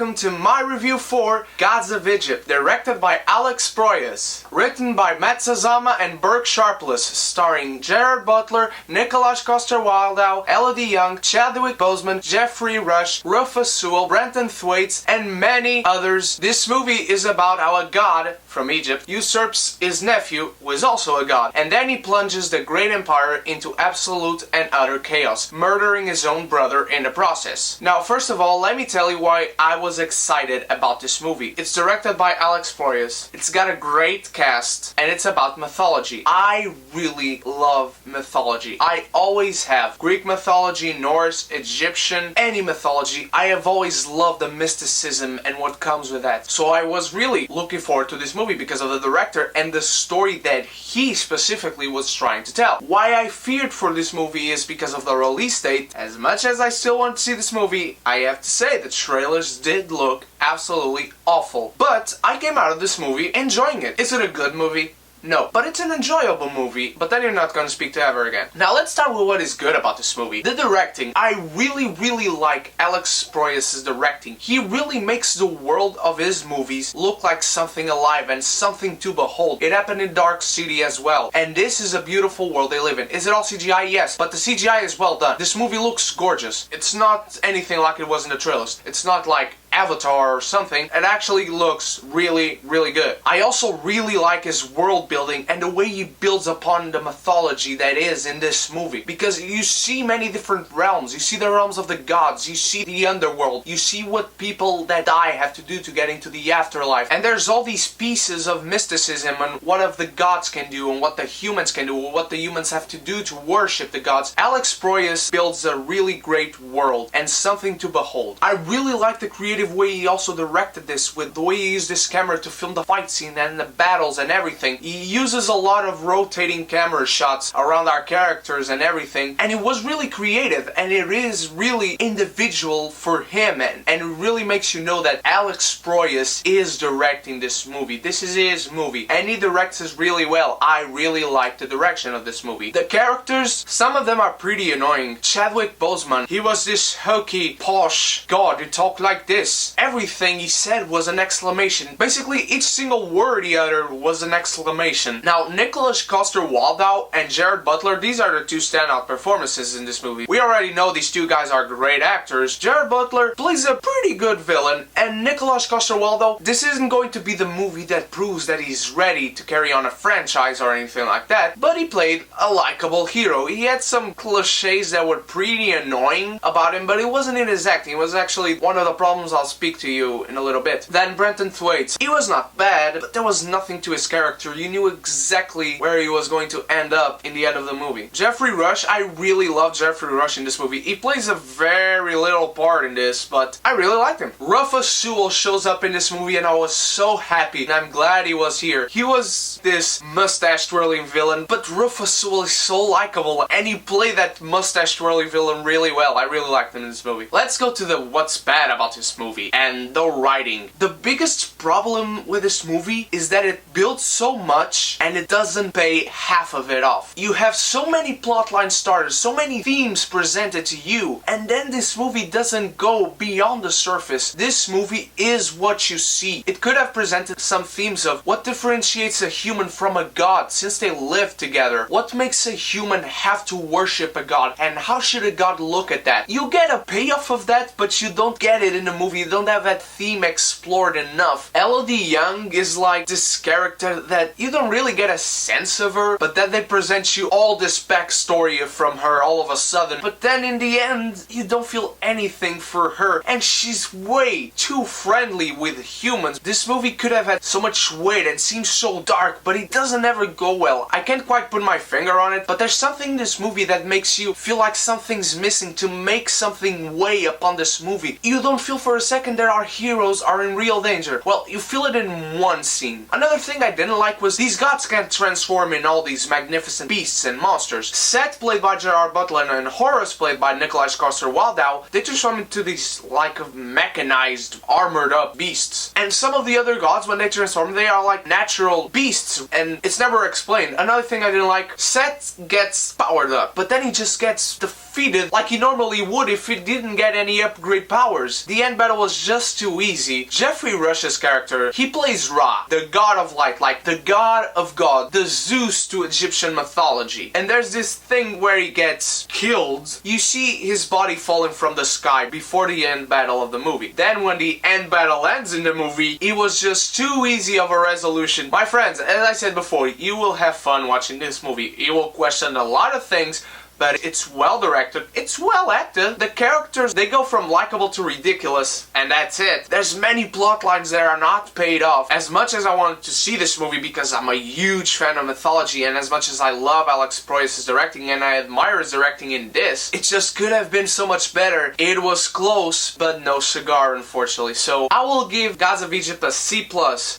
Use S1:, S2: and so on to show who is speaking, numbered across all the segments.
S1: welcome to my review for Gods of Egypt, directed by Alex Proyas, written by Matt Sazama and Burke Sharpless, starring Gerard Butler, Nicholas Coster-Waldau, Elodie Young, Chadwick Boseman, Jeffrey Rush, Rufus Sewell, Brenton Thwaites, and many others. This movie is about how a god from Egypt usurps his nephew, who is also a god, and then he plunges the great empire into absolute and utter chaos, murdering his own brother in the process. Now, first of all, let me tell you why I was excited about this movie. It's directed by Alex Proyas, it's got a great cast, and it's about mythology. I really love mythology. I always have. Greek mythology, Norse, Egyptian, any mythology. I have always loved the mysticism and what comes with that. So I was really looking forward to this movie because of the director and the story that he specifically was trying to tell. Why I feared for this movie is because of the release date. As much as I still want to see this movie, I have to say the trailers did look absolutely awful. But I came out of this movie enjoying it. Is it a good movie? No, but it's an enjoyable movie, but then you're not gonna speak to ever again. Now let's start with what is good about this movie. The directing. I really like Alex Proyas' directing. He really makes the world of his movies look like something alive and something to behold. It happened in Dark City as well, and this is a beautiful world they live in. Is it all CGI? Yes, but the CGI is well done. This movie looks gorgeous. It's not anything like it was in the trailers. It's not like Avatar or something. It actually looks really good. I also really like his world building and the way he builds upon the mythology that is in this movie, because you see many different realms. You see the realms of the gods, you see the underworld, you see what people that die have to do to get into the afterlife, and there's all these pieces of mysticism and what of the gods can do and what the humans can do, what the humans have to do to worship the gods. Alex Proyas builds a really great world and something to behold. I really like the creative way he also directed this, with the way he used this camera to film the fight scene and the battles and everything. He uses a lot of rotating camera shots around our characters and everything, and it was really creative, and it is really individual for him, and it really makes you know that Alex Proyas is directing this movie. This is his movie, and he directs this really well. I really like the direction of this movie. The characters, some of them are pretty annoying. Chadwick Boseman, he was this hokey, posh god who talked like this. Everything he said was an exclamation. Basically, each single word he uttered was an exclamation. Now, Nicholas Coster-Waldau and Gerard Butler, these are the two standout performances in this movie. We already know these two guys are great actors. Gerard Butler plays a pretty good villain, and Nicholas Coster-Waldau, this isn't going to be the movie that proves that he's ready to carry on a franchise or anything like that, but he played a likable hero. He had some cliches that were pretty annoying about him, but it wasn't in his acting. It was actually one of the problems I'll speak to you in a little bit. Then Brenton Thwaites. He was not bad, but there was nothing to his character. You knew exactly where he was going to end up in the end of the movie. Jeffrey Rush, I really love Jeffrey Rush in this movie. He plays a very little part in this, but I really liked him. Rufus Sewell shows up in this movie and I was so happy, and I'm glad he was here. He was this mustache-twirling villain, but Rufus Sewell is so likable, and he played that mustache-twirling villain really well. I really liked him in this movie. Let's go to the what's bad about this movie and the writing. The biggest problem with this movie is that it builds so much and it doesn't pay half of it off. You have so many plotline starters, so many themes presented to you, and then this movie doesn't go beyond the surface. This movie is what you see. It could have presented some themes of what differentiates a human from a god since they live together. What makes a human have to worship a god, and how should a god look at that? You get a payoff of that, but you don't get it in the movie. You don't have that theme explored enough. Elodie Young is like this character that you don't really get a sense of her, but then they present you all this backstory from her all of a sudden, but then in the end you don't feel anything for her, and she's way too friendly with humans. This movie could have had so much weight and seems so dark, but it doesn't ever go well. I can't quite put my finger on it, but there's something in this movie that makes you feel like something's missing to make something weigh upon this movie. You don't feel for a second that our heroes are in real danger. Well, you feel it in one scene. Another thing I didn't like was these gods can't transform in all these magnificent beasts and monsters. Seth, played by Gerard Butler, and Horus, played by Nicholas Coster-Waldau, they transform into these like mechanized, armored up beasts. And some of the other gods, when they transform, they are like natural beasts, and it's never explained. Another thing I didn't like, Seth gets powered up, but then he just gets defeated like he normally would if he didn't get any upgrade powers. The end battle was just too easy. Jeffrey Rush's character, he plays Ra, the god of light, like the god of God, the Zeus to Egyptian mythology. And there's this thing where he gets killed. You see his body falling from the sky before the end battle of the movie. Then when the end battle ends in the movie, it was just too easy of a resolution. My friends, as I said before, you will have fun watching this movie. You will question a lot of things, but it's well directed, it's well acted. The characters, they go from likable to ridiculous, and that's it. There's many plot lines that are not paid off. As much as I wanted to see this movie because I'm a huge fan of mythology, and as much as I love Alex Proyas' directing and I admire his directing in this, it just could have been so much better. It was close, but no cigar, unfortunately. So I will give Gods of Egypt a C+.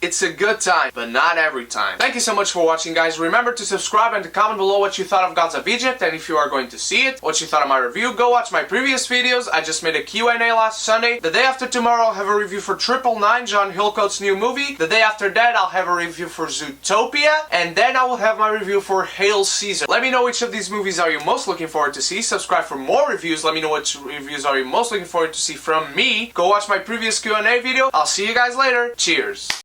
S1: It's a good time, but not every time. Thank you so much for watching, guys. Remember to subscribe and to comment below what you thought of Gods of Egypt, and if you are going to see it, what you thought of my review. Go watch my previous videos. I just made a Q&A last Sunday. The day after tomorrow I'll have a review for 999, John Hillcoat's new movie. The day after that I'll have a review for Zootopia, and then I will have my review for Hail Caesar. Let me know which of these movies are you most looking forward to see. Subscribe for more reviews. Let me know which reviews are you most looking forward to see from me. Go watch my previous Q&A video. I'll see you guys later. Cheers.